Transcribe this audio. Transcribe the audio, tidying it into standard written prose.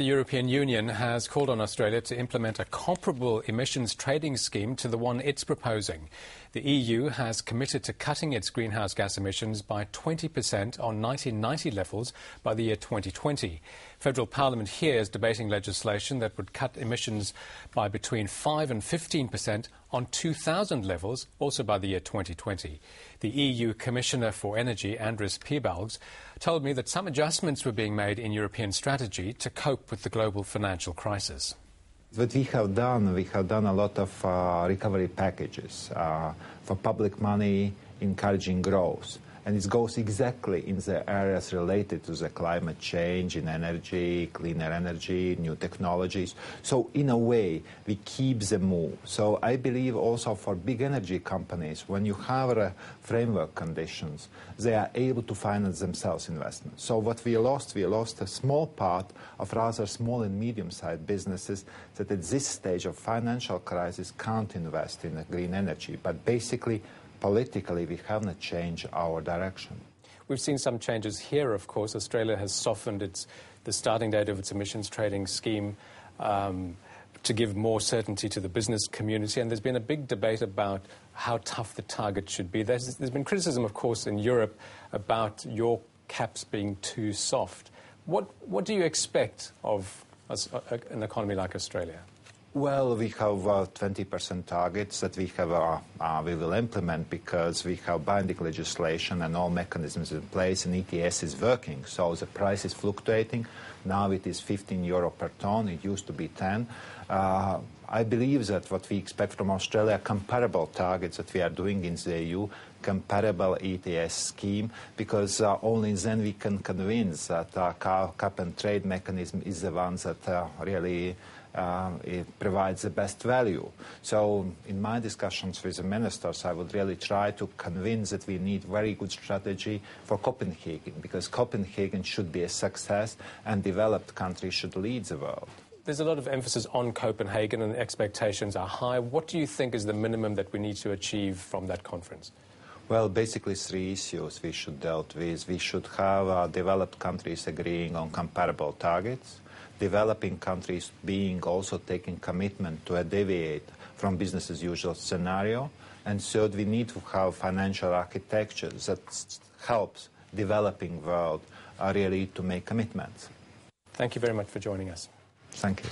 The European Union has called on Australia to implement a comparable emissions trading scheme to the one it's proposing. The EU has committed to cutting its greenhouse gas emissions by 20% on 1990 levels by the year 2020. Federal Parliament here is debating legislation that would cut emissions by between 5 and 15% on 2000 levels, also by the year 2020. The EU Commissioner for Energy, Andris Piebalgs, told me that some adjustments were being made in European strategy to cope with the global financial crisis. What we have done a lot of recovery packages for public money, encouraging growth. And it goes exactly in the areas related to the climate change, in energy, cleaner energy, new technologies. So in a way, we keep the move. So I believe also for big energy companies, when you have framework conditions, they are able to finance themselves investments. So what we lost a small part of rather small and medium-sized businesses that at this stage of financial crisis can't invest in green energy. But basically, politically, we haven't changed our direction. We've seen some changes here, of course. Australia has softened the starting date of its emissions trading scheme to give more certainty to the business community. And there's been a big debate about how tough the target should be. There's been criticism, of course, in Europe about your caps being too soft. What do you expect of an economy like Australia? Well, we have 20% targets that we will implement because we have binding legislation and all mechanisms in place, and ETS is working. So the price is fluctuating. Now it is €15 per tonne. It used to be 10. I believe that what we expect from Australia, comparable targets that we are doing in the EU, comparable ETS scheme, because only then we can convince that cap and trade mechanism is the one that really it provides the best value. So in my discussions with the ministers, I would really try to convince that we need very good strategy for Copenhagen, because Copenhagen should be a success and developed countries should lead the world. There's a lot of emphasis on Copenhagen and the expectations are high. What do you think is the minimum that we need to achieve from that conference? Well, basically 3 issues we should deal with. We should have developed countries agreeing on comparable targets, developing countries being also taking commitment to deviate from business as usual scenario. And third, we need to have financial architecture that helps developing world really to make commitments. Thank you very much for joining us. Thank you.